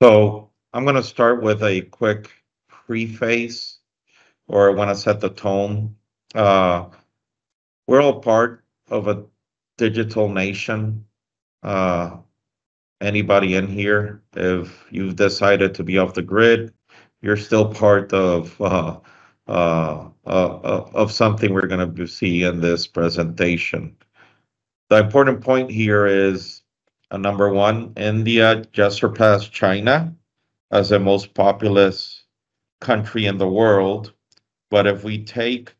So I'm going to start with a quick preface, or I want to set the tone. Uh, we're all part of a digital nation. Uh, Anybody in here, if you've decided to be off the grid, you're still part of something we're going to see in this presentation. The important point here is number one, India just surpassed China as the most populous country in the world. But if we take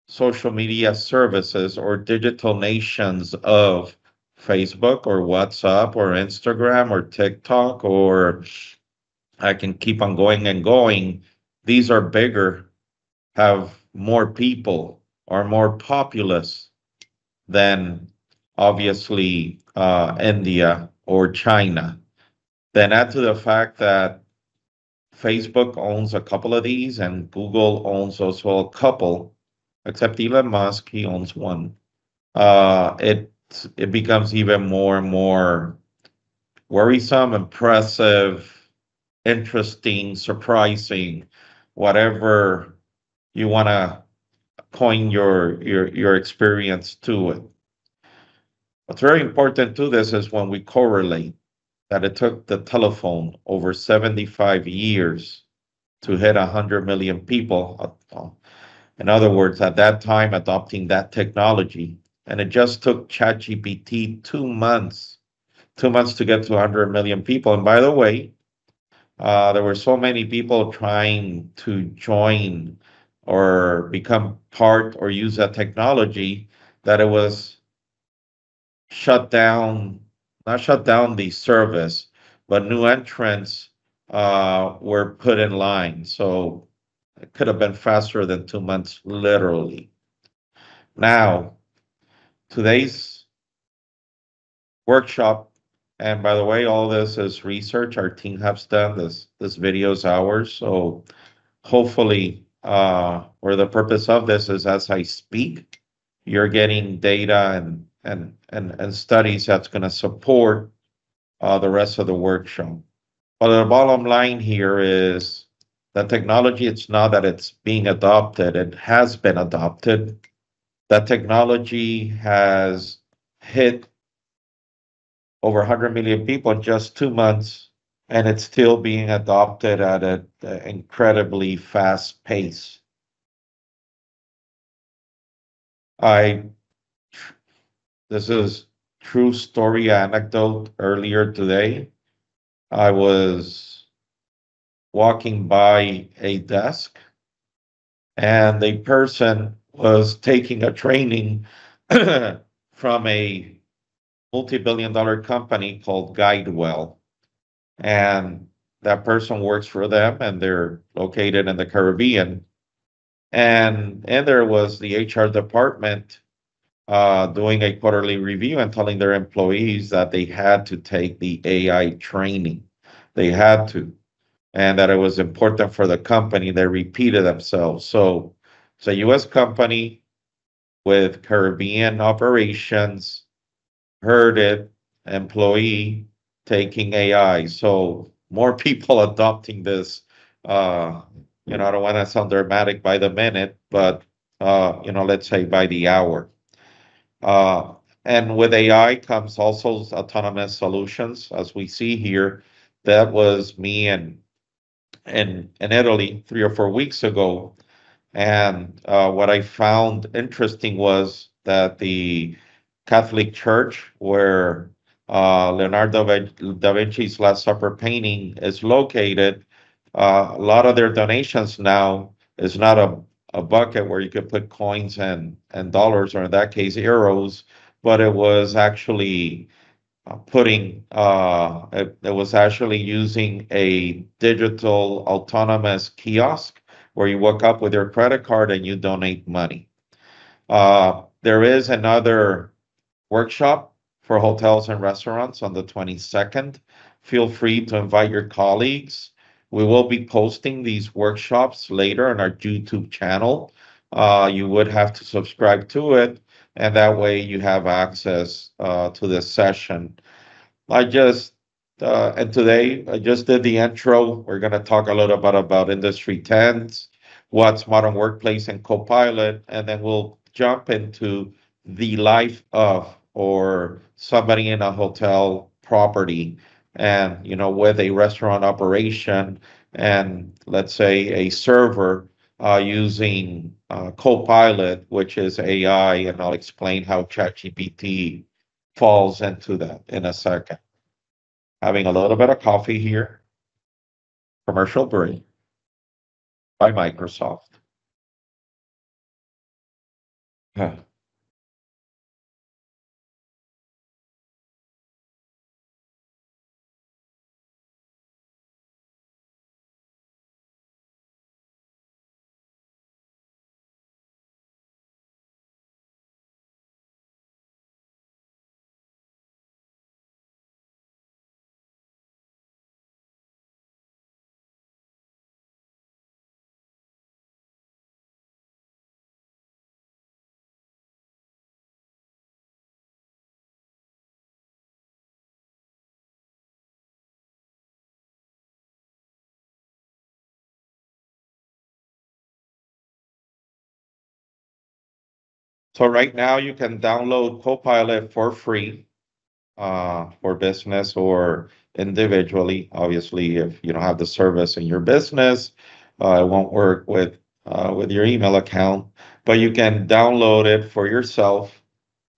social media services or digital nations of Facebook or WhatsApp or Instagram or TikTok, or I can keep on going and going, these are bigger, have more people, are more populous than obviously India or China. Then add to the fact that Facebook owns a couple of these, and Google owns also a couple, except Elon Musk, he owns one. It becomes even more and more worrisome, impressive, interesting, surprising, whatever you want to coin your experience to it. What's very important to this is when we correlate that it took the telephone over 75 years to hit 100 million people. In other words, at that time, adopting that technology. And it just took ChatGPT 2 months, 2 months to get to 100 million people. And by the way, there were so many people trying to join or become part or use that technology that it was shut down, not shut down the service, but new entrants were put in line. So it could have been faster than 2 months, literally. Now, today's workshop, and by the way, all this is research our team has done. This video is ours. So hopefully, or the purpose of this is as I speak, you're getting data and studies that's going to support the rest of the workshop. But the bottom line here is that technology, it's not that it's being adopted, it has been adopted. That technology has hit over 100 million people in just 2 months, and it's still being adopted at an incredibly fast pace. I This is true story anecdote. Earlier today, I was walking by a desk, and the person was taking a training from a multi-billion-dollar company called Guidewell. And that person works for them, and they're located in the Caribbean. And there was the HR department doing a quarterly review and telling their employees that they had to take the AI training. They had to, and that it was important for the company. They repeated themselves. So it's a US company with Caribbean operations, heard it, employee taking AI. So more people adopting this. Uh, I don't want to sound dramatic by the minute, but let's say by the hour. Uh, and with AI comes also autonomous solutions, as we see here. That was me in Italy 3 or 4 weeks ago. And what I found interesting was that the Catholic Church, where da Vinci's Last Supper painting is located, a lot of their donations now is not a bucket where you could put coins and dollars, or in that case, euros, but it was actually it was actually using a digital autonomous kiosk where you walk up with your credit card and you donate money. There is another workshop for hotels and restaurants on the 22nd. Feel free to invite your colleagues. We will be posting these workshops later on our YouTube channel. You would have to subscribe to it, and that way you have access to this session. I just And today I just did the intro. We're going to talk a little bit about industry trends, what's modern workplace and Copilot, and then we'll jump into the life of or somebody in a hotel property and with a restaurant operation and let's say a server using Copilot, which is AI, and I'll explain how ChatGPT falls into that in a second. Having a little bit of coffee here, commercial break by Microsoft. Yeah. So right now you can download Copilot for free for business or individually. Obviously, if you don't have the service in your business, it won't work with your email account. But you can download it for yourself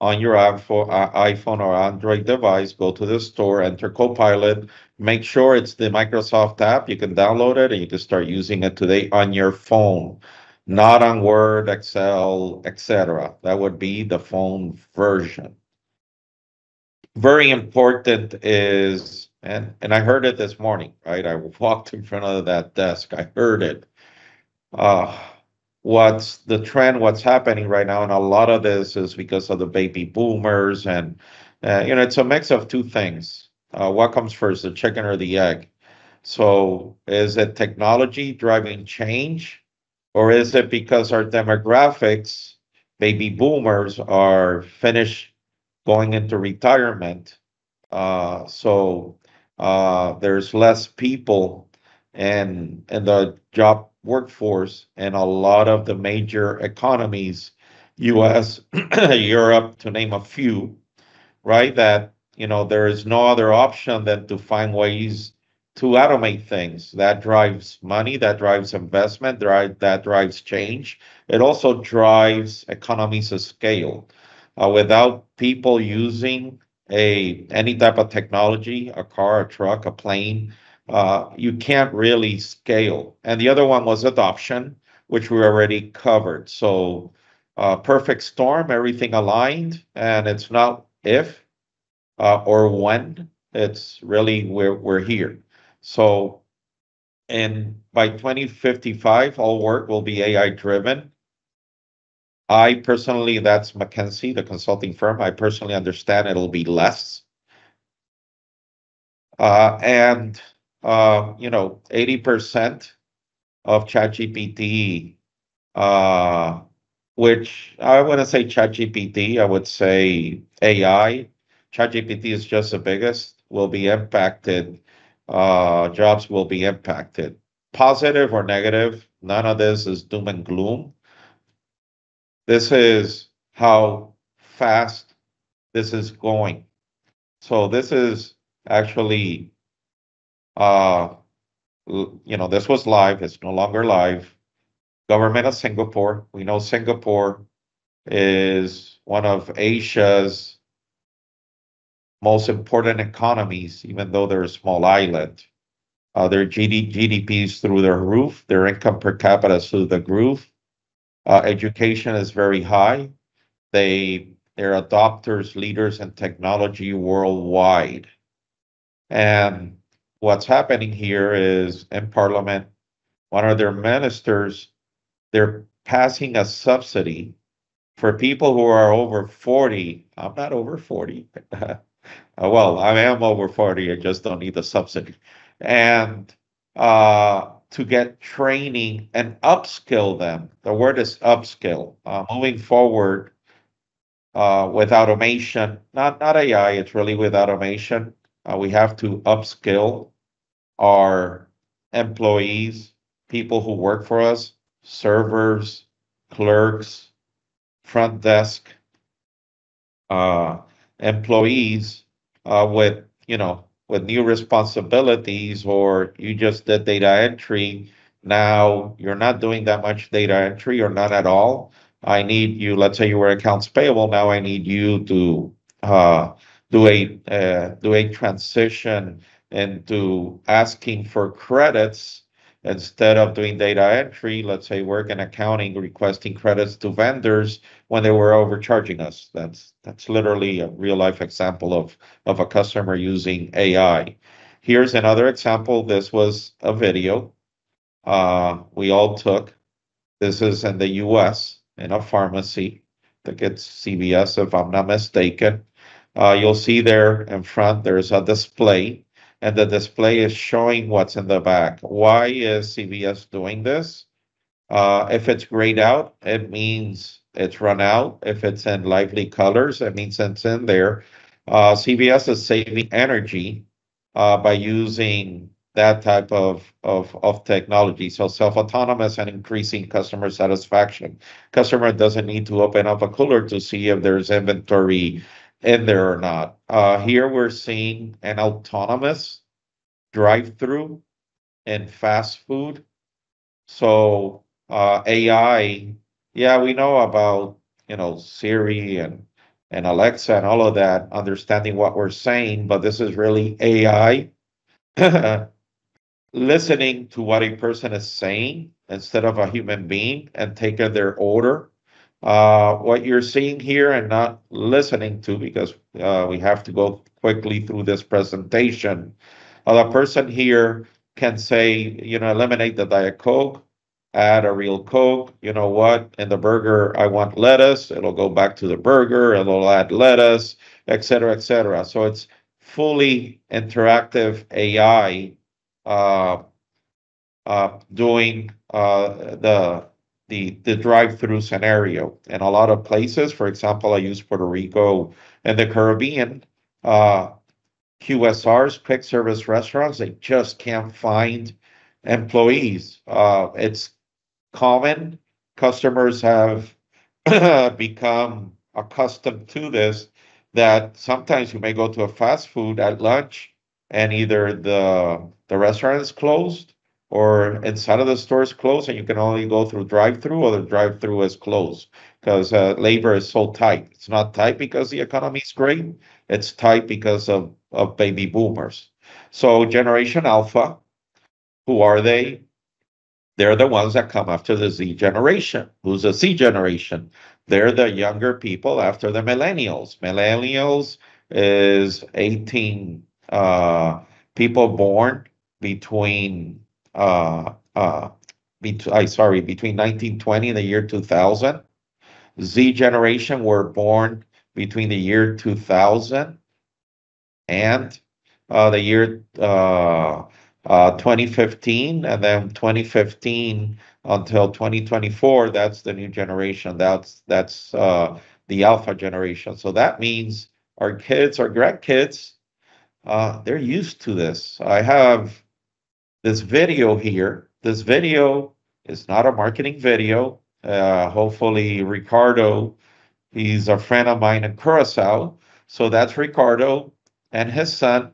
on your iPhone or Android device. Go to the store, enter Copilot, make sure it's the Microsoft app. You can download it and you can start using it today on your phone, not on Word, Excel, etc. That would be the phone version. Very important is, and I heard it this morning, right? I walked in front of that desk. I heard it. Uh, what's the trend? What's happening right now? And a lot of this is because of the baby boomers, and it's a mix of two things. What comes first, the chicken or the egg? So, is it technology driving change, or is it because our demographics, baby boomers, are finished going into retirement? So there's less people in the job workforce in a lot of the major economies, US, Europe, to name a few, right? That, there is no other option than to find ways to automate things. That drives money, that drives investment, that drives change. It also drives economies of scale. Without people using any type of technology, a car, a truck, a plane, you can't really scale. And the other one was adoption, which we already covered. So perfect storm, everything aligned, and it's not if or when. It's really we're here. So, and by 2055, all work will be AI driven. I personally, that's McKinsey, the consulting firm. I personally understand it'll be less. And 80% of ChatGPT, uh, which I wouldn't say ChatGPT, I would say AI. ChatGPT is just the biggest, will be impacted. Jobs will be impacted. Positive or negative, none of this is doom and gloom. This is how fast this is going. So this is actually, uh, this was live. It's no longer live. Government of Singapore. We know Singapore is one of Asia's most important economies, even though they're a small island. Their GDP is through the roof. Their income per capita is through the roof. Education is very high. They're adopters, leaders in technology worldwide. And what's happening here is in Parliament, one of their ministers, they're passing a subsidy for people who are over 40. I'm not over 40. Well, I am over 40. I just don't need the subsidy. And to get training and upskill them. The word is upskill. Moving forward with automation, not AI, it's really with automation. We have to upskill our employees, people who work for us, servers, clerks, front desk, uh, employees with with new responsibilities, or you just did data entry. Now you're not doing that much data entry or not at all. I need you. Let's say you were accounts payable. Now I need you to uh, do a transition into asking for credits instead of doing data entry. Let's say work in accounting, requesting credits to vendors when they were overcharging us. That's literally a real life example of a customer using AI. Here's another example. This was a video we all took. This is in the US in a pharmacy. I think it's CVS if I'm not mistaken. You'll see there in front, there's a display, and the display is showing what's in the back. Why is CVS doing this? If it's grayed out, it means it's run out. If it's in lively colors, it means it's in there. CVS is saving energy by using that type of technology. So self-autonomous and increasing customer satisfaction. Customer doesn't need to open up a cooler to see if there's inventory in there or not. Here we're seeing an autonomous drive-through in fast food. So AI, yeah, we know about Siri and Alexa and all of that, understanding what we're saying, but this is really AI listening to what a person is saying instead of a human being and taking their order. What you're seeing here and not listening to, because we have to go quickly through this presentation. The person here can say, eliminate the Diet Coke, add a real Coke. You know what? In the burger, I want lettuce. It'll go back to the burger. It'll add lettuce, et cetera, et cetera. So it's fully interactive AI uh, doing the drive-through scenario. In a lot of places, for example, I use Puerto Rico and the Caribbean. Uh, QSRs, quick service restaurants, they just can't find employees. It's common. Customers have become accustomed to this, that sometimes you may go to a fast food at lunch and either the restaurant is closed or inside of the store is closed and you can only go through drive-through, or the drive-through is closed because labor is so tight. It's not tight because the economy is great. It's tight because of baby boomers. So Generation Alpha, who are they? They're the ones that come after the Z generation. Who's the Z generation? They're the younger people after the millennials. Millennials is 18 people born between between 1920 and the year 2000. Z generation were born between the year 2000 and the year 2015, and then 2015 until 2024. That's the new generation. That's the alpha generation. So that means our kids, our grandkids, they're used to this. I have this video here. This video is not a marketing video. Hopefully, Ricardo, he's a friend of mine in Curacao. So that's Ricardo and his son.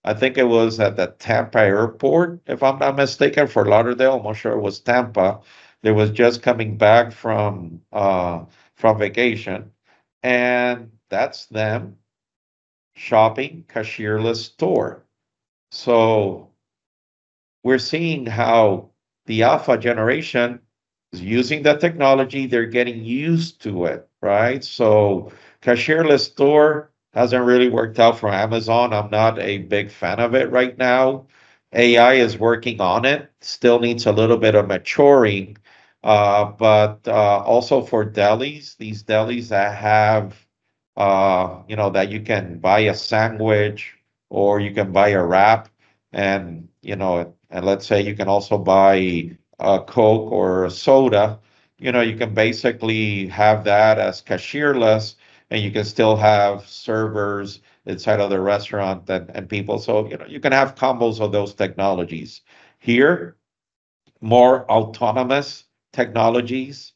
I think it was at the Tampa airport, if I'm not mistaken, for Lauderdale. I'm not sure it was Tampa. They was just coming back from vacation, and that's them shopping cashierless store. So we're seeing how the alpha generation is using the technology, they're getting used to it, right? So cashierless store hasn't really worked out for Amazon. I'm not a big fan of it right now. AI is working on it, still needs a little bit of maturing. But also for delis, these delis that have, that you can buy a sandwich or you can buy a wrap, and and let's say you can also buy a Coke or a soda. You can basically have that as cashierless, and you can still have servers inside of the restaurant and people. So, you can have combos of those technologies. Here, more autonomous technologies.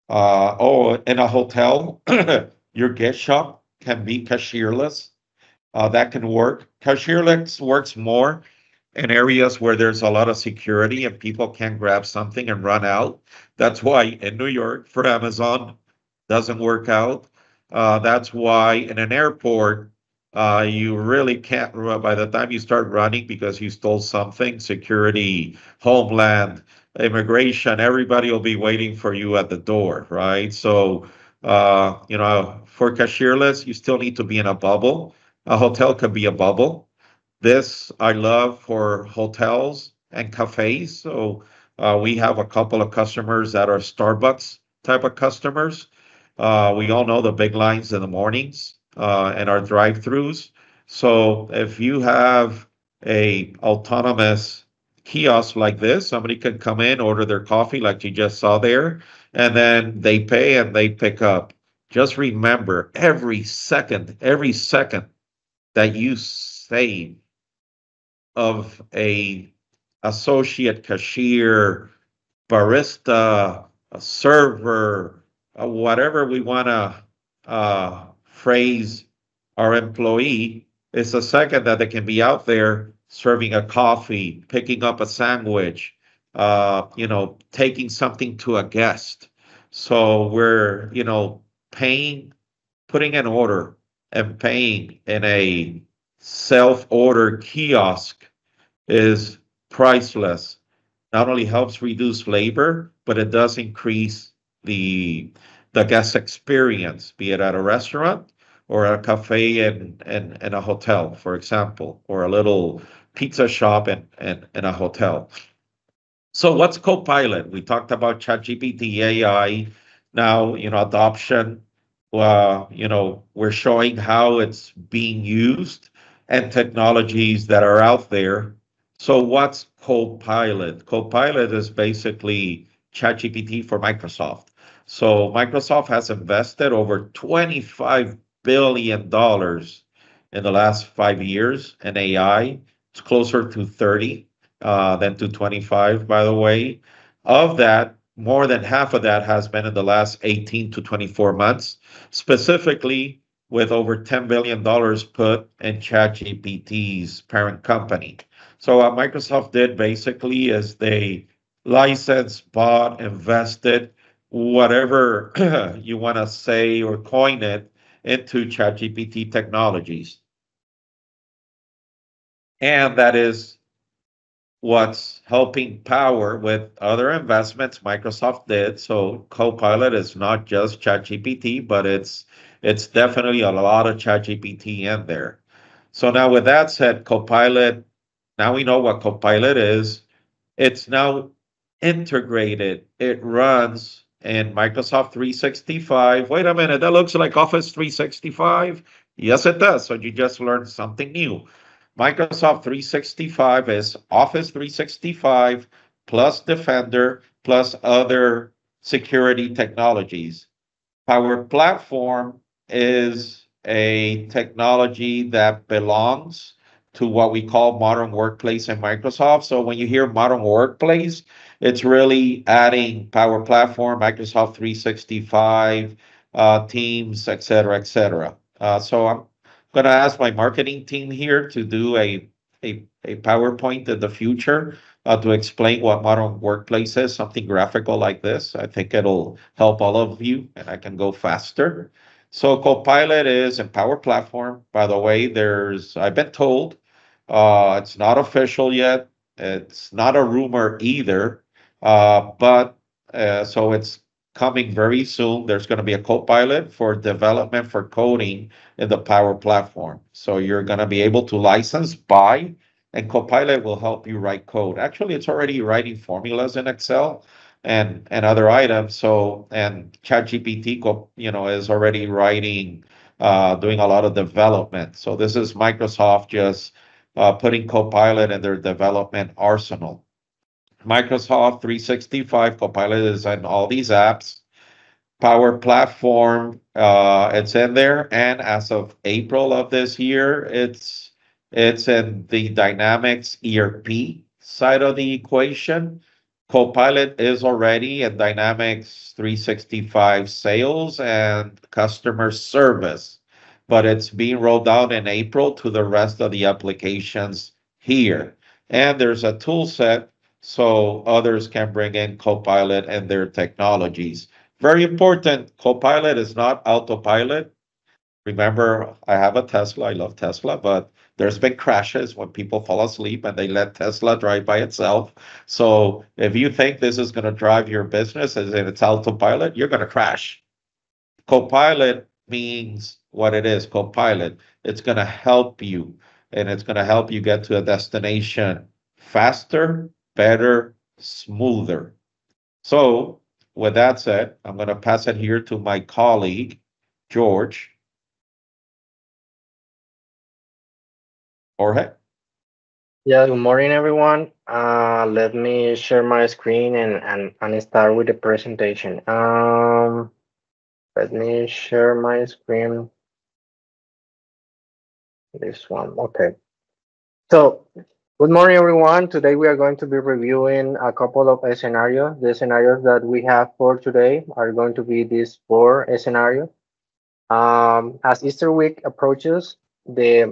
In a hotel, your guest shop can be cashierless. That can work. Cashierless works more in areas where there's a lot of security and people can grab something and run out. That's why in New York for Amazon doesn't work out. That's why in an airport, you really can't run by the time you start running because you stole something, security, homeland, immigration, everybody will be waiting for you at the door, right? So, for cashierless, you still need to be in a bubble. A hotel could be a bubble. This I love for hotels and cafes. So we have a couple of customers that are Starbucks type of customers. We all know the big lines in the mornings and our drive-throughs. So if you have a autonomous kiosk like this, somebody can come in, order their coffee like you just saw there, and then they pay and they pick up. Just remember every second that you save of a associate cashier, barista, a server, whatever we want to phrase our employee, is a second that they can be out there serving a coffee, picking up a sandwich, taking something to a guest. So we're, paying, putting an order and paying in a self-order kiosk is priceless. Not only helps reduce labor, but it does increase the the guest experience, be it at a restaurant or a cafe and a hotel, for example, or a little pizza shop in a hotel. So what's Copilot? We talked about ChatGPT AI. Now, adoption. We're showing how it's being used and technologies that are out there. So what's Copilot? Copilot is basically ChatGPT for Microsoft. So Microsoft has invested over $25 billion dollars in the last 5 years in AI. It's closer to 30 than to 25, by the way. Of that, more than half of that has been in the last 18 to 24 months, specifically with over $10 billion dollars put in ChatGPT's parent company. So what Microsoft did basically is they licensed, bought, invested, whatever you want to say or coin it into ChatGPT technologies. And that is what's helping power with other investments Microsoft did. So Copilot is not just ChatGPT, but it's definitely a lot of ChatGPT in there. So now with that said, Copilot, now we know what Copilot is. It's now integrated. It runs in Microsoft 365. Wait a minute, that looks like Office 365. Yes, it does. So you just learned something new. Microsoft 365 is Office 365 plus Defender plus other security technologies. Power Platform is a technology that belongs to what we call modern workplace in Microsoft. So when you hear modern workplace, it's really adding Power Platform, Microsoft 365, Teams, et cetera, et cetera. So I'm going to ask my marketing team here to do a PowerPoint in the future to explain what modern workplace is, something graphical like this. I think it'll help all of you and I can go faster. So Copilot is in Power Platform. By the way, I've been told, it's not official yet. It's not a rumor either. But so it's coming very soon. There's going to be a Copilot for development for coding in the Power Platform. So you're going to be able to license, buy, and Copilot will help you write code. Actually, it's already writing formulas in Excel and other items. So and ChatGPT, is already writing, doing a lot of development. So this is Microsoft just putting Copilot in their development arsenal. Microsoft 365 Copilot is in all these apps. Power Platform, it's in there, and as of April of this year, it's in the Dynamics ERP side of the equation. Copilot is already in Dynamics 365 sales and customer service, but it's being rolled out in April to the rest of the applications here. And there's a tool set so others can bring in Copilot and their technologies. Very important. Copilot is not autopilot. Remember, I have a Tesla. I love Tesla, but there's been crashes when people fall asleep and they let Tesla drive by itself. So if you think this is going to drive your business as in it's autopilot, you're going to crash. Copilot means what it is. Copilot. It's going to help you, and it's going to help you get to a destination faster, better, smoother. So, with that said, I'm going to pass it here to my colleague, George. Jorge. Yeah, good morning, everyone. Let me share my screen and start with the presentation. Let me share my screen. This one. Okay. So, good morning, everyone. Today we are going to be reviewing a couple of scenarios. The scenarios that we have for today are going to be these four scenarios. As Easter week approaches, the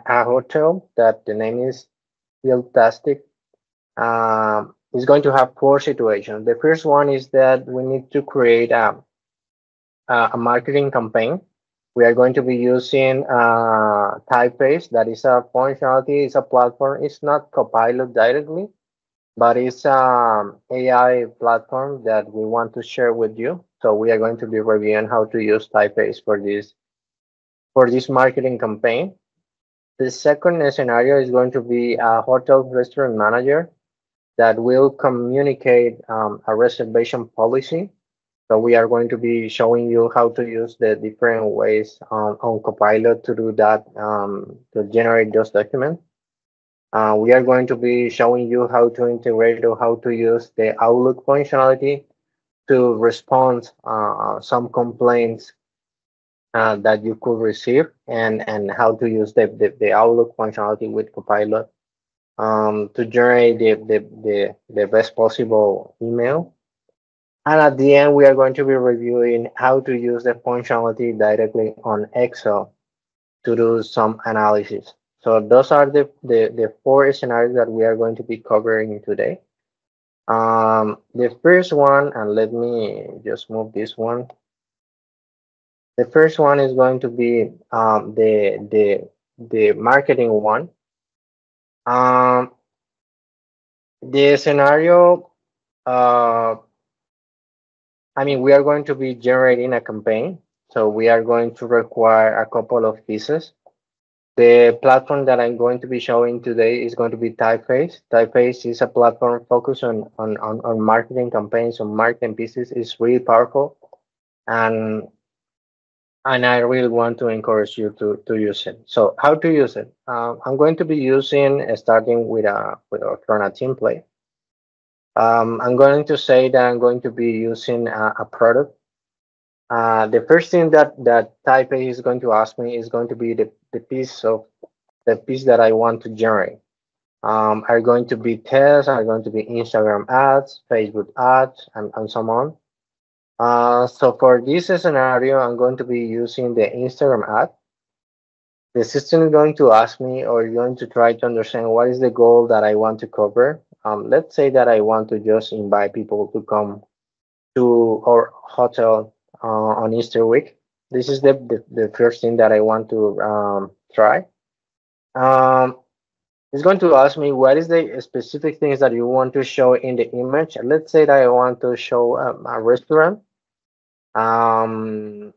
a hotel that the name is Fantastic is going to have four situations. The first one is that we need to create a marketing campaign. We are going to be using Typeface. That is a functionality. It's a platform. It's not Copilot directly, but it's AI platform that we want to share with you. So we are going to be reviewing how to use Typeface for this marketing campaign. The second scenario is going to be a hotel restaurant manager that will communicate a reservation policy. So we are going to be showing you how to use the different ways on Copilot to do that, to generate those documents. We are going to be showing you how to integrate or how to use the Outlook functionality to respond some complaints that you could receive, and how to use the Outlook functionality with Copilot to generate the best possible email. And at the end, we are going to be reviewing how to use the functionality directly on Excel to do some analysis. So those are the four scenarios that we are going to be covering today. The first one, and let me just move this one. The first one is going to be the marketing one. Um, the scenario, uh, I mean, we are going to be generating a campaign, so we are going to require a couple of pieces. The platform that I'm going to be showing today is going to be Typeface. Typeface is a platform focused on marketing campaigns, on marketing pieces. It's really powerful, and and I really want to encourage you to use it. So how to use it? I'm going to be using starting with a from a template. I'm going to say that I'm going to be using a product. The first thing that Type A is going to ask me is going to be the piece that I want to generate. Are going to be tests, are going to be Instagram ads, Facebook ads, and so on. So for this scenario, I'm going to be using the Instagram ad. The system is going to ask me, or going to try to understand what is the goal that I want to cover. Let's say that I want to just invite people to come to our hotel on Easter week. This is the first thing that I want to try. Um, it's going to ask me what is the specific things that you want to show in the image. Let's say that I want to show a restaurant. Um,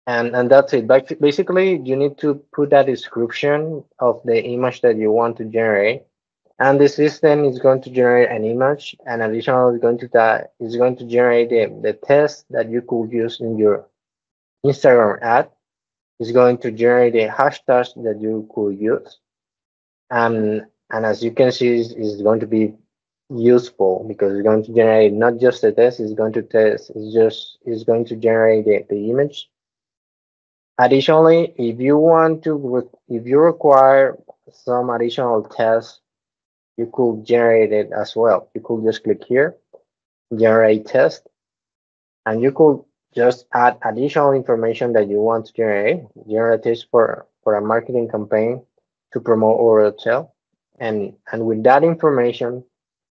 and that's it. But basically, you need to put a description of the image that you want to generate, and the system is going to generate an image. And additional is going to that is going to generate the text that you could use in your Instagram ad. It's going to generate the hashtags that you could use, and as you can see, is going to be useful because it's going to generate not just the test, it's going to test, it's going to generate the image. Additionally, if you want to, if you require some additional tests, you could generate it as well. You could just click here, generate test, and you could just add additional information that you want to generate this for a marketing campaign to promote or sell. And with that information,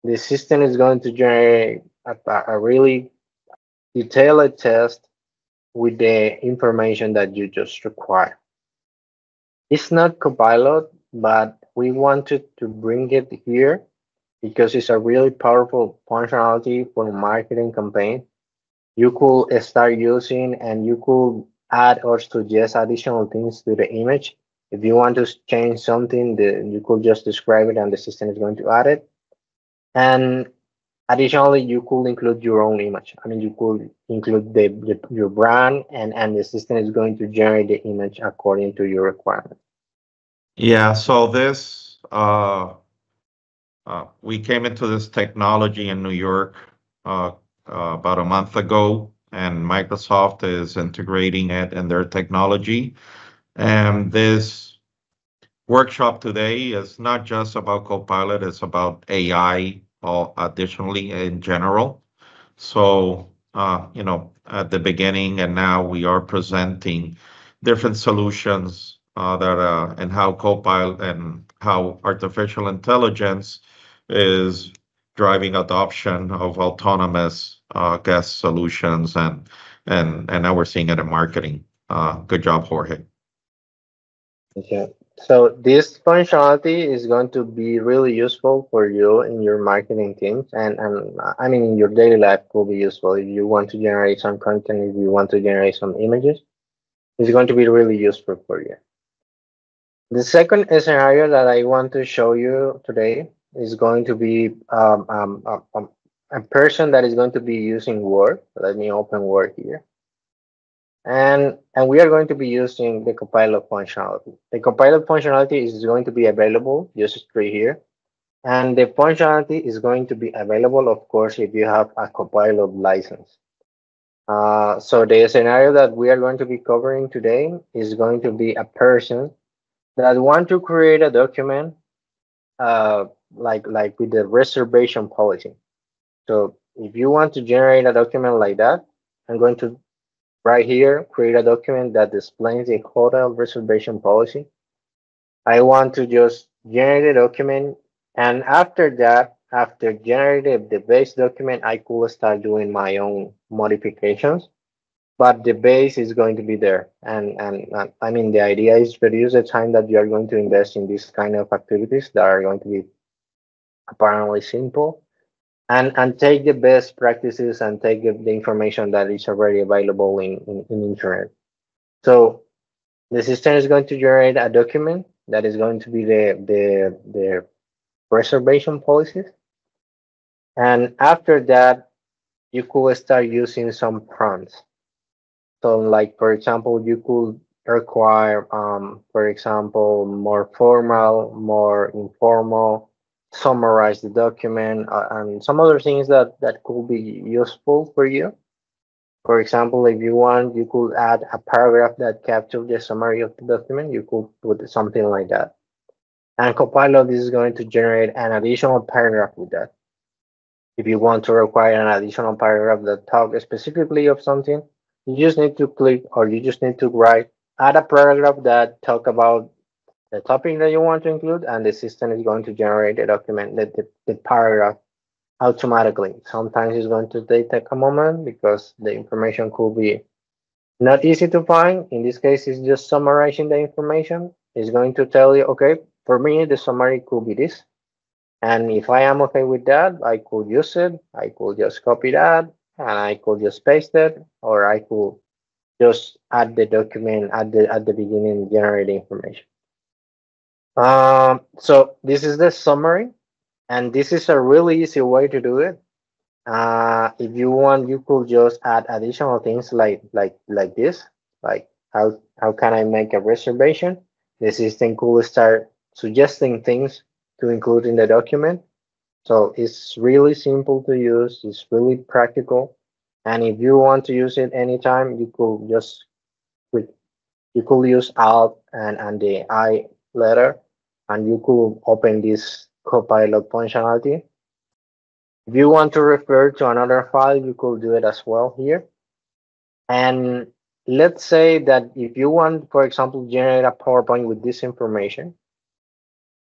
the system is going to generate a really detailed test with the information that you just require. It's not Copilot, but we wanted to bring it here because it's a really powerful functionality for marketing campaign. You could start using and you could add or suggest additional things to the image. If you want to change something, you could just describe it and the system is going to add it. And additionally, you could include your own image. I mean, you could include your brand and the system is going to generate the image according to your requirements. Yeah, so we came into this technology in New York uh, about a month ago, and Microsoft is integrating it in their technology. And this workshop today is not just about Copilot, it's about AI, or additionally in general. So, at the beginning and now we are presenting different solutions and how Copilot and how artificial intelligence is driving adoption of autonomous guest solutions, and now we're seeing it in marketing. Good job, Jorge. Okay. So this functionality is going to be really useful for you in your marketing teams and I mean in your daily life will be useful if you want to generate some content, if you want to generate some images, it's going to be really useful for you. The second scenario that I want to show you today is going to be a person that is going to be using Word. Let me open Word here. And we are going to be using the Copilot functionality. The Copilot functionality is going to be available just straight here. And the functionality is going to be available, of course, if you have a Copilot license. So the scenario that we are going to be covering today is going to be a person that want to create a document like with the reservation policy. So if you want to generate a document like that, I'm going to right here create a document that displays a hotel reservation policy. I want to just generate a document, and after that, after generating the base document, I could start doing my own modifications. But the base is going to be there, and I mean the idea is reduce the time that you are going to invest in this kind of activities that are going to be apparently simple, and take the best practices and take the information that is already available in internet. So the system is going to generate a document that is going to be the reservation policies. And after that, you could start using some prompts. So, like for example, you could require, for example, more formal, more informal, summarize the document, and some other things that could be useful for you. For example, if you want, you could add a paragraph that captures the summary of the document. You could put something like that. And Copilot is going to generate an additional paragraph with that. If you want to require an additional paragraph that talks specifically of something, you just need to click or you just need to write, add a paragraph that talk about the topic that you want to include, and the system is going to generate the document, the paragraph automatically. Sometimes it's going to take a moment because the information could be not easy to find. In this case, it's just summarizing the information. It's going to tell you, okay, for me, the summary could be this. And if I am okay with that, I could use it. I could just copy that and I could just paste it, or I could just add the document at the beginning, generate the information. So this is the summary, and this is a really easy way to do it. If you want, you could just add additional things like this, like how can I make a reservation? The system could start suggesting things to include in the document. So it's really simple to use. It's really practical. And if you want to use it anytime, you could just click, you could use Alt and the I letter, and you could open this Copilot functionality. If you want to refer to another file, you could do it as well here. And let's say that if you want, for example, generate a PowerPoint with this information,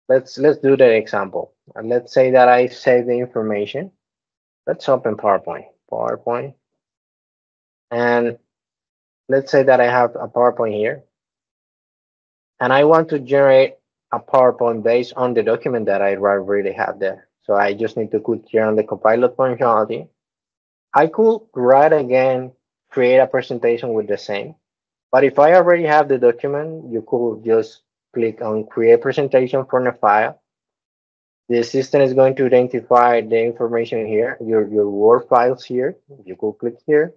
let's do the example. And let's say that I save the information. Let's open PowerPoint. PowerPoint. And let's say that I have a PowerPoint here, and I want to generate a PowerPoint based on the document that I already have there. So I just need to click here on the Copilot functionality. I could write again, create a presentation with the same. But if I already have the document, you could just click on create presentation from the file. The system is going to identify the information here, your Word files here. You could click here.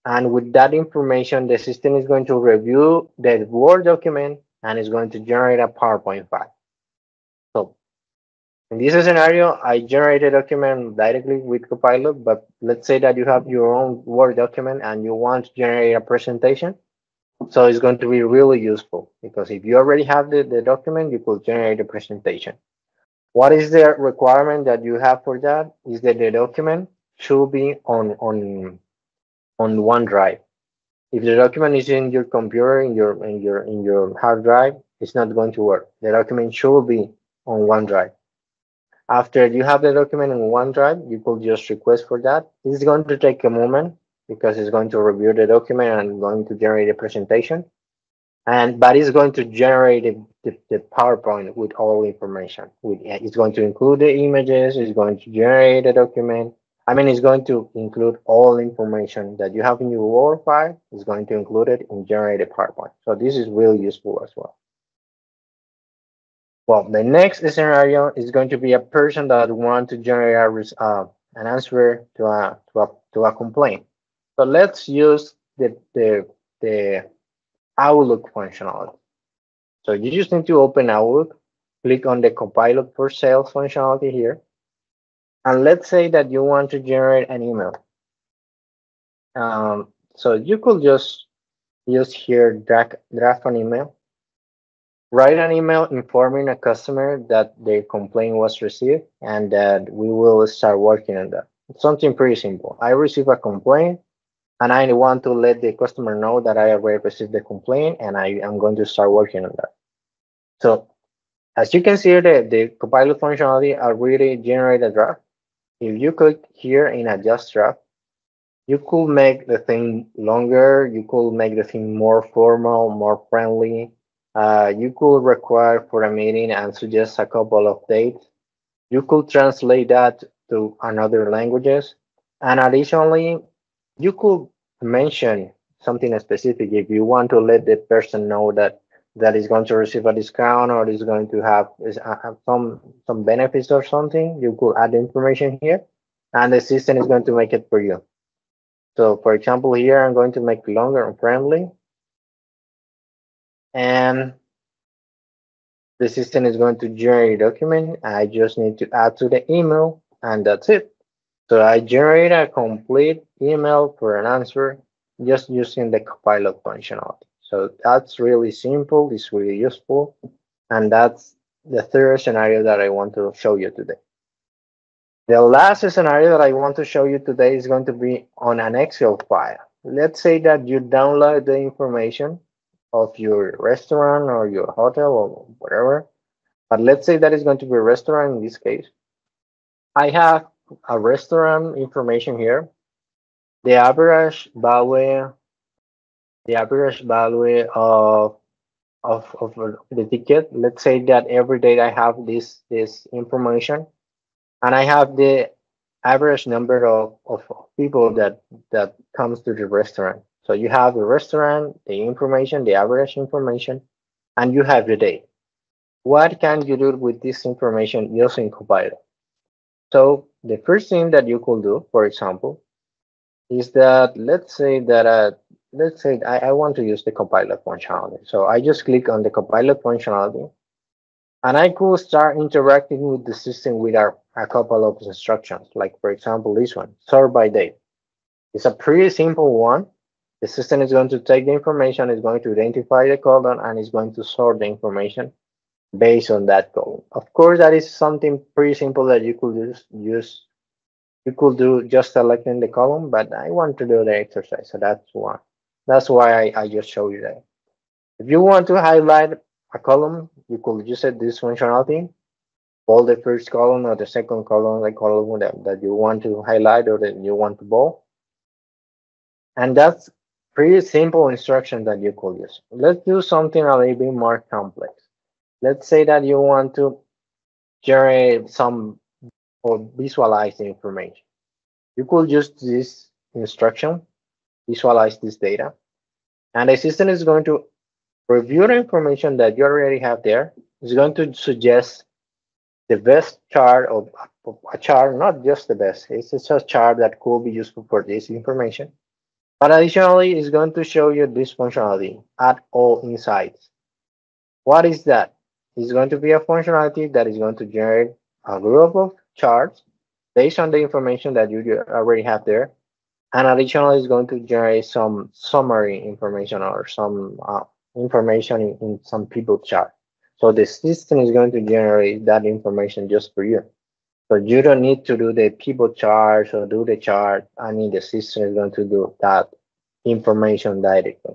And with that information, the system is going to review the Word document and is going to generate a PowerPoint file. So in this scenario, I generate a document directly with Copilot, but let's say that you have your own Word document and you want to generate a presentation. So it's going to be really useful because if you already have the document, you could generate a presentation. What is the requirement that you have for that? Is that the document should be on OneDrive. If the document is in your computer, in your hard drive, it's not going to work. The document should be on OneDrive. After you have the document in OneDrive, you could just request for that. It's going to take a moment because it's going to review the document and going to generate a presentation. But it's going to generate the PowerPoint with all information. It's going to include the images. It's going to generate a document. I mean, it's going to include all information that you have in your Word file. It's going to include it and generate a PowerPoint. So this is really useful as well. Well, the next scenario is going to be a person that wants to generate an answer to a complaint. So let's use the Outlook functionality. So you just need to open Outlook, click on the Copilot for Sales functionality here, and let's say that you want to generate an email. So you could just use here draft an email, write an email informing a customer that their complaint was received and that we will start working on that. It's something pretty simple. I receive a complaint and I want to let the customer know that I already received the complaint and I am going to start working on that. So as you can see here, the Copilot functionality already generate a draft. If you click here in adjust draft, you could make the thing longer. You could make the thing more formal, more friendly. You could require for a meeting and suggest a couple of dates. You could translate that to another languages. And additionally, you could mention something specific if you want to let the person know that is going to receive a discount or is going to have some benefits or something. You could add information here, and the system is going to make it for you. So, for example, here I'm going to make it longer and friendly, and the system is going to generate a document. I just need to add to the email, and that's it. So I generate a complete email for an answer just using the Copilot functionality. So that's really simple, it's really useful, and that's the third scenario that I want to show you today. The last scenario that I want to show you today is going to be on an Excel file. Let's say that you download the information of your restaurant or your hotel or whatever, but let's say that is going to be a restaurant in this case. I have a restaurant information here. The average value, the average value of the ticket. Let's say that every day I have this information, and I have the average number of people that comes to the restaurant. So you have the restaurant, the information, the average information, and you have the day. What can you do with this information using Copilot? So the first thing that you could do, for example, is that let's say I want to use the Copilot functionality. So I just click on the Copilot functionality, And I could start interacting with the system with a couple of instructions, like for example, this one, sort by date. It's a pretty simple one. The system is going to take the information, is going to identify the column, and is going to sort the information based on that column. Of course, that is something pretty simple that you could use you could do just selecting the column, but I want to do the exercise, so that's one. That's why I just show you that. If you want to highlight a column, you could use this functionality. Bold the first column or the second column, the column that you want to highlight or that you want to bold. And that's pretty simple instruction that you could use. Let's do something a little bit more complex. Let's say that you want to generate some or visualize the information. You could use this instruction, visualize this data, and the system is going to review the information that you already have there. It's going to suggest the best chart of a chart, not just the best. It's just a chart that could be useful for this information. But additionally, it's going to show you this functionality, add all insights. What is that? It's going to be a functionality that is going to generate a group of charts based on the information that you already have there. And additionally, it's going to generate some summary information or some information in some people chart. So the system is going to generate that information just for you. So you don't need to do the people chart or do the chart. I mean, the system is going to do that information directly.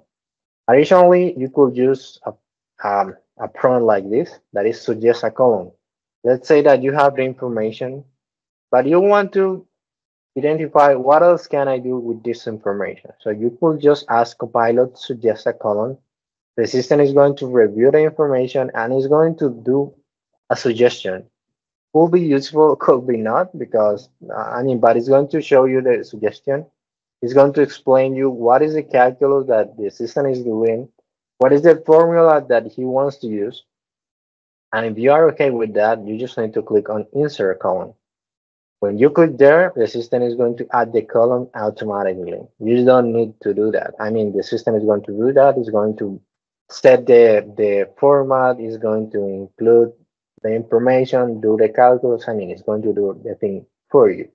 Additionally, you could use a prompt like this that is suggest a column. Let's say that you have the information, but you want to identify what else can I do with this information. So you could just ask Copilot to suggest a column. The system is going to review the information and is going to do a suggestion. Could be useful, could be not, because but it's going to show you the suggestion. It's going to explain you what is the calculus that the system is doing, what is the formula that he wants to use. And if you are okay with that, you just need to click on insert column. When you click there, the system is going to add the column automatically. You don't need to do that. I mean, the system is going to do that. It's going to set the format, is going to include the information, do the calculus. I mean, it's going to do the thing for you.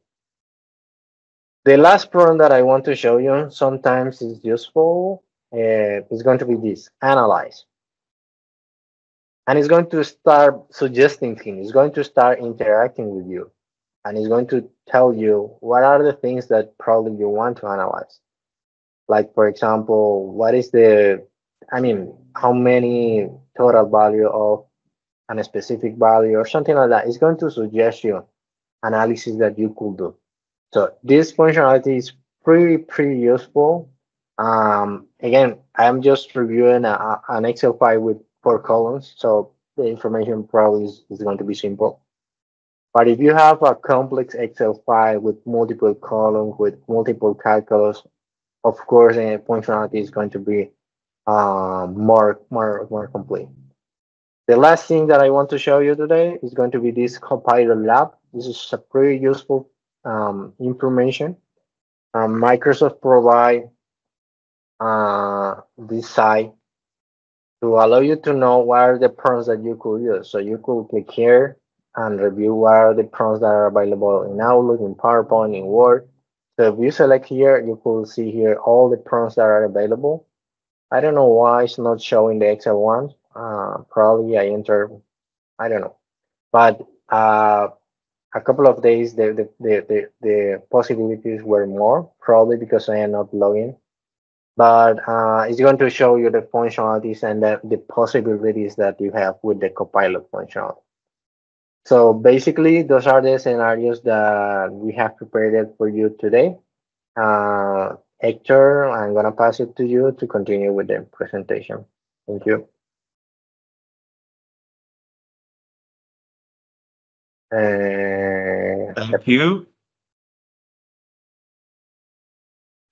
The last prompt that I want to show you sometimes is useful. Is going to be this, analyze. And it's going to start suggesting things. It's going to start interacting with you. And it's going to tell you what are the things that probably you want to analyze. Like, for example, what is how many total value of a specific value or something like that. It's going to suggest you analysis that you could do. So this functionality is pretty useful. Again, I'm just reviewing an Excel file with 4 columns, so the information probably is going to be simple. But if you have a complex Excel file with multiple columns, with multiple calculus, of course, the functionality is going to be more complete. The last thing that I want to show you today is going to be this Copilot Lab. This is a pretty useful information. Microsoft provide this site to allow you to know what are the prompts that you could use. So you could click here and review what are the prompts that are available in Outlook, in PowerPoint, in Word. So if you select here, you could see here all the prompts that are available. I don't know why it's not showing the Excel one. Probably I entered, I don't know. But a couple of days, the possibilities were more, probably because I am not logging. But it's going to show you the functionalities and the possibilities that you have with the Copilot functionality. So basically, those are the scenarios that we have prepared for you today. Hector, I'm gonna pass it to you to continue with the presentation. Thank you. Thank you.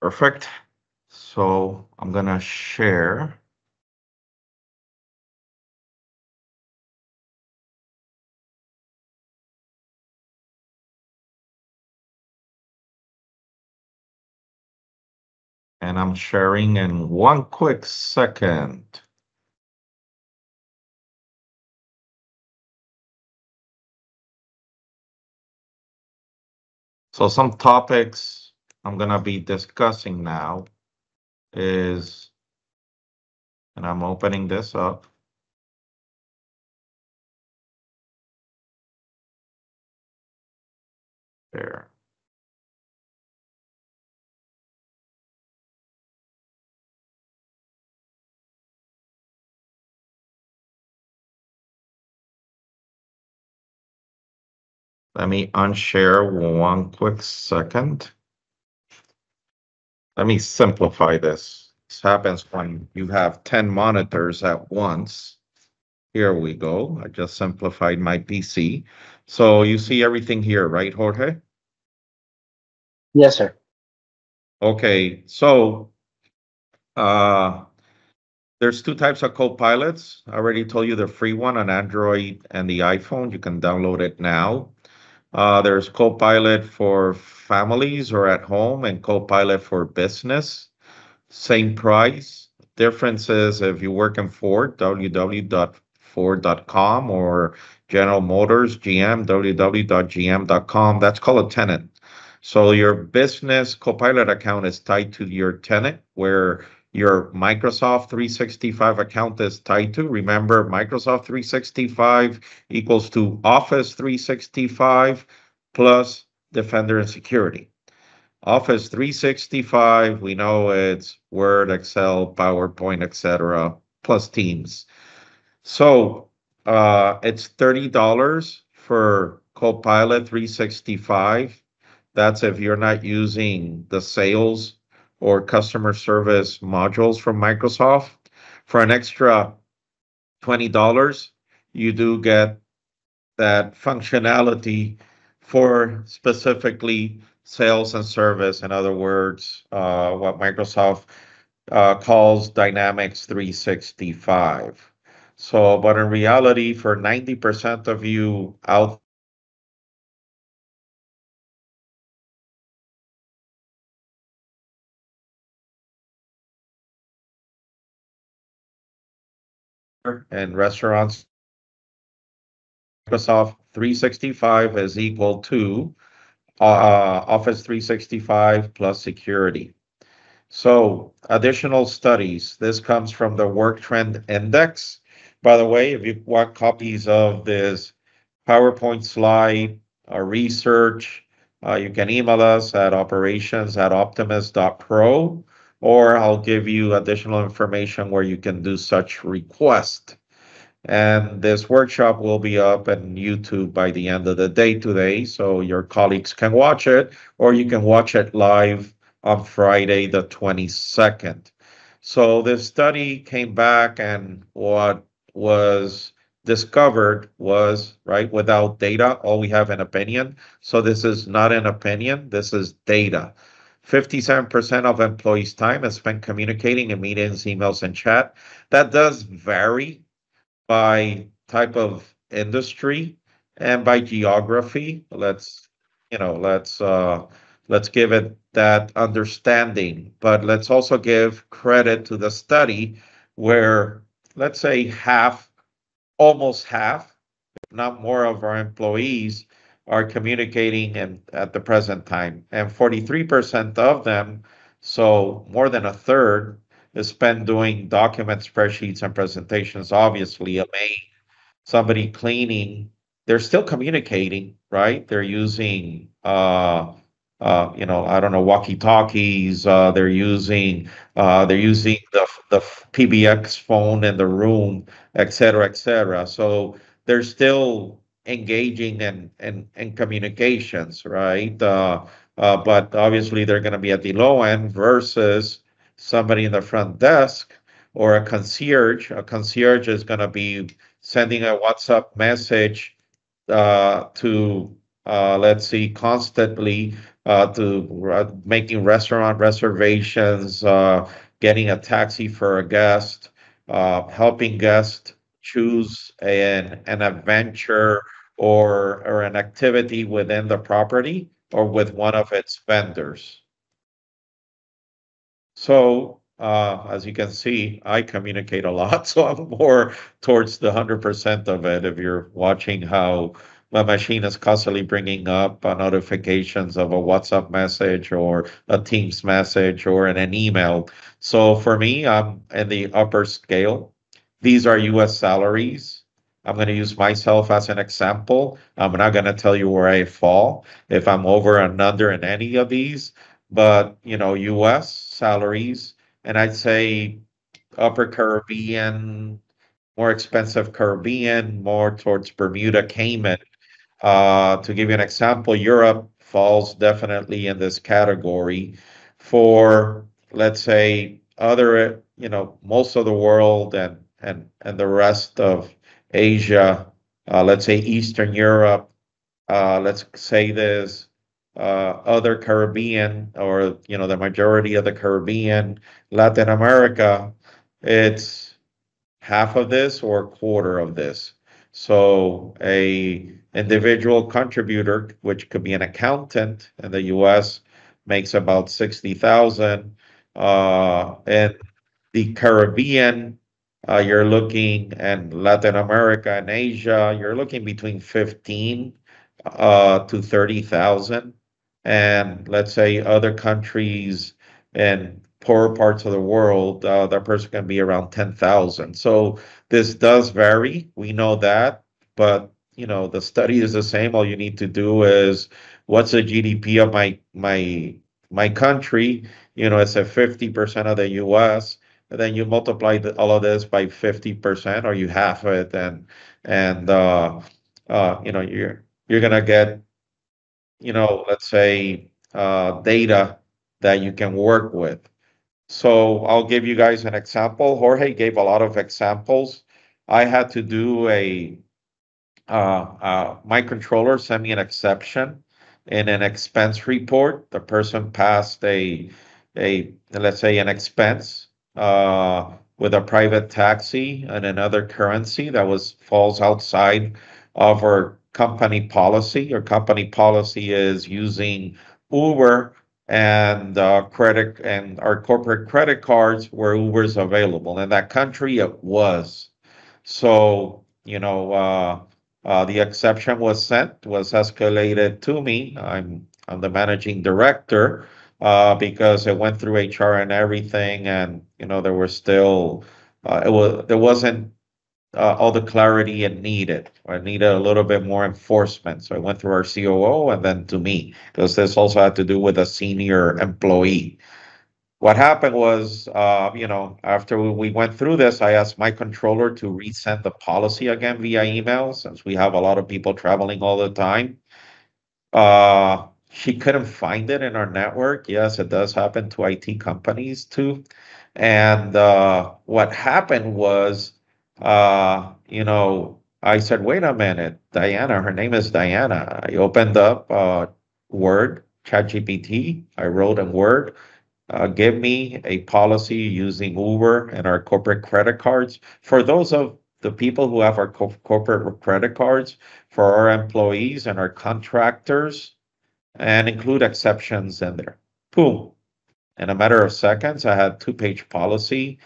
Perfect. So I'm gonna share, and I'm sharing in one quick second. So some topics I'm gonna be discussing now is, and I'm opening this up there. Let me unshare one quick second. Let me simplify this. This happens when you have 10 monitors at once. Here we go. I just simplified my PC. So you see everything here, right, Jorge? Yes, sir. Okay, so uh, there's two types of Copilots. I already told you the free one on Android and the iPhone. You can download it now. There's Copilot for families or at home and Copilot for business. Same price. Difference is if you work in Ford, www.ford.com, or General Motors, GM, www.gm.com. That's called a tenant. So your business Copilot account is tied to your tenant, where your Microsoft 365 account is tied to. Remember, Microsoft 365 equals to Office 365 plus Defender and Security. Office 365, we know it's Word, Excel, PowerPoint, etc., plus Teams. So it's $30 for Copilot 365. That's if you're not using the sales or customer service modules from Microsoft. For an extra $20, you do get that functionality for specifically sales and service. In other words, what Microsoft calls Dynamics 365. So, but in reality, for 90% of you out there in restaurants, Microsoft 365 is equal to Office 365 plus security. So, additional studies. This comes from the Work Trend Index. By the way, if you want copies of this PowerPoint slide or research, you can email us at operations@optimus.pro, or I'll give you additional information where you can do such request. And this workshop will be up on YouTube by the end of the day today, so your colleagues can watch it, or you can watch it live on Friday, the 22nd. So this study came back, and what was discovered was, right, without data, all we have an opinion. So this is not an opinion, this is data. 57% of employees' time is spent communicating in meetings, emails, and chat. That does vary by type of industry and by geography. Let's give it that understanding, but let's also give credit to the study where, let's say, half, almost half, if not more, of our employees are communicating at the present time, and 43% of them, so more than a third, is spent doing document spreadsheets and presentations. Obviously, a main somebody cleaning, they're still communicating, right? They're using, I don't know, walkie-talkies. They're using the PBX phone in the room, et cetera, et cetera. So they're still engaging in communications, right? But obviously they're going to be at the low end versus somebody in the front desk or a concierge. A concierge is going to be sending a WhatsApp message to, let's see, constantly to making restaurant reservations, getting a taxi for a guest, helping guests choose an adventure or an activity within the property or with one of its vendors. So, as you can see, I communicate a lot, so I'm more towards the 100% of it. If you're watching how my machine is constantly bringing up notifications of a WhatsApp message or a Teams message or in an email. So for me, I'm in the upper scale. These are US salaries. I'm going to use myself as an example. I'm not going to tell you where I fall if I'm over and under in any of these, but US salaries, and I'd say upper Caribbean, more expensive Caribbean, more towards Bermuda, Cayman. To give you an example, Europe falls definitely in this category. For, let's say, other, most of the world and the rest of Asia, let's say Eastern Europe, let's say this, other Caribbean, or the majority of the Caribbean, Latin America, it's half of this or a quarter of this. So a individual contributor, which could be an accountant in the US, makes about 60,000. In the Caribbean, you're looking, and Latin America and Asia, you're looking between 15 to 30,000. And let's say other countries and poorer parts of the world, that person can be around 10,000. So this does vary. We know that, but the study is the same. All you need to do is, what's the GDP of my country? It's a 50% of the US, and then you multiply all of this by 50%, or you half it, and you're gonna get, let's say, data that you can work with. So I'll give you guys an example. Jorge gave a lot of examples. I had to do my controller sent me an exception in an expense report. The person passed a let's say an expense with a private taxi and another currency that was falls outside of our company policy. Our company policy is using Uber and credit and our corporate credit cards where Uber is available. In that country, it was. So, the exception was escalated to me. I'm the managing director, because it went through HR and everything, and there were still there wasn't all the clarity it needed. I needed a little bit more enforcement. So I went through our COO and then to me, because this also had to do with a senior employee. What happened was, after we went through this, I asked my controller to resend the policy again via email, since we have a lot of people traveling all the time. She couldn't find it in our network. Yes, it does happen to IT companies too. And what happened was, I said, wait a minute, Diana, her name is Diana. I opened up Word, ChatGPT. I wrote in Word, give me a policy using Uber and our corporate credit cards. For those of the people who have our corporate credit cards, for our employees and our contractors, and include exceptions in there. Boom. In a matter of seconds, I had two-page policy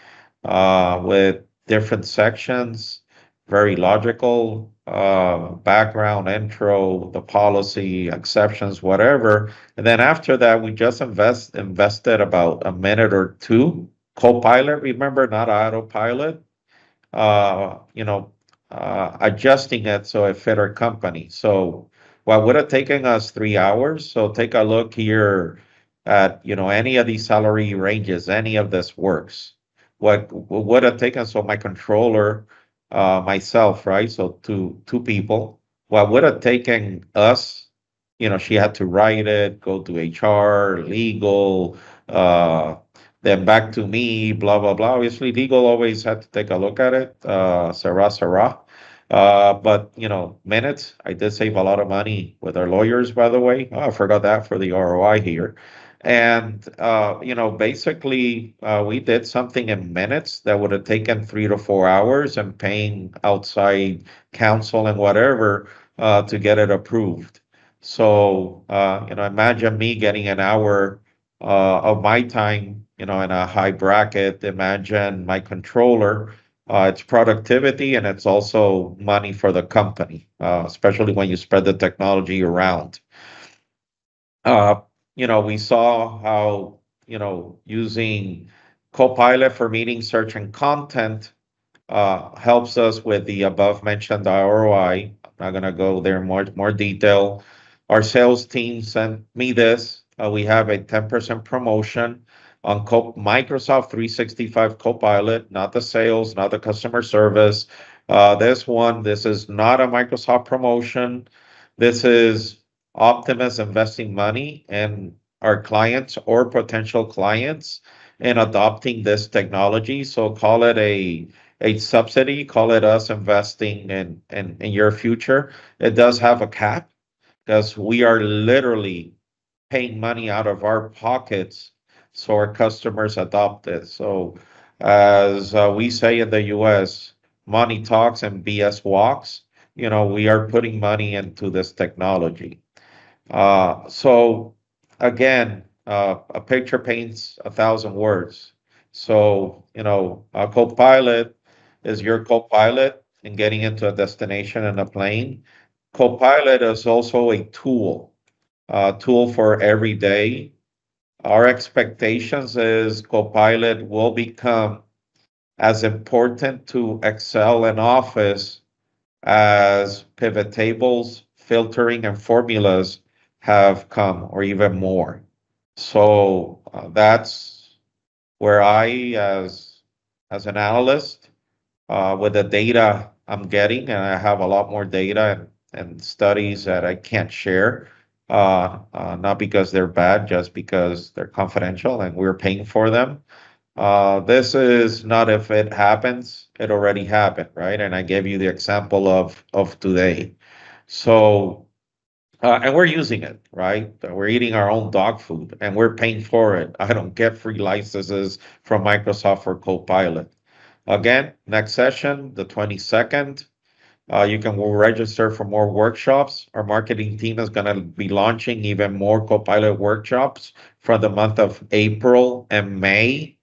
with different sections, very logical, background, intro, the policy, exceptions, whatever. And then after that, we just invested about a minute or two. Copilot, remember, not autopilot, adjusting it so it fit our company. So what would have taken us 3 hours? So take a look here at, any of these salary ranges, any of this works. What would have taken, so my controller, myself, right? So two people. What would have taken us, she had to write it, go to HR, legal, then back to me, blah, blah, blah. Obviously, legal always had to take a look at it, Sarah, Sarah. But, minutes, I did save a lot of money with our lawyers, by the way. Oh, I forgot that for the ROI here. And, basically, we did something in minutes that would have taken 3 to 4 hours and paying outside counsel and whatever to get it approved. So, imagine me getting an hour of my time, in a high bracket. Imagine my controller. It's productivity and it's also money for the company, especially when you spread the technology around. Uh, we saw how, using Copilot for meeting, search, and content helps us with the above mentioned ROI. I'm not going to go there in more detail. Our sales team sent me this. We have a 10% promotion on Microsoft 365 Copilot, not the sales, not the customer service. This is not a Microsoft promotion. This is Optimus investing money in our clients or potential clients in adopting this technology. So call it a subsidy, call it us investing in your future. It does have a cap because we are literally paying money out of our pockets so our customers adopt it. So, as we say in the US, money talks and BS walks. We are putting money into this technology. So again, a picture paints a thousand words. So, a co-pilot is your co-pilot in getting into a destination in a plane. Co-pilot is also a tool for every day. Our expectations is co-pilot will become as important to Excel and Office as pivot tables, filtering, and formulas have come, or even more. So that's where as an analyst, with the data I'm getting, and I have a lot more data and studies that I can't share, not because they're bad, just because they're confidential and we're paying for them. This is not if it happens, it already happened, right? And I gave you the example of today. So, and we're using it, right? We're eating our own dog food and we're paying for it. I don't get free licenses from Microsoft for Copilot. Again, next session, the 22nd. You can register for more workshops. Our marketing team is going to be launching even more Copilot workshops for the month of April and May.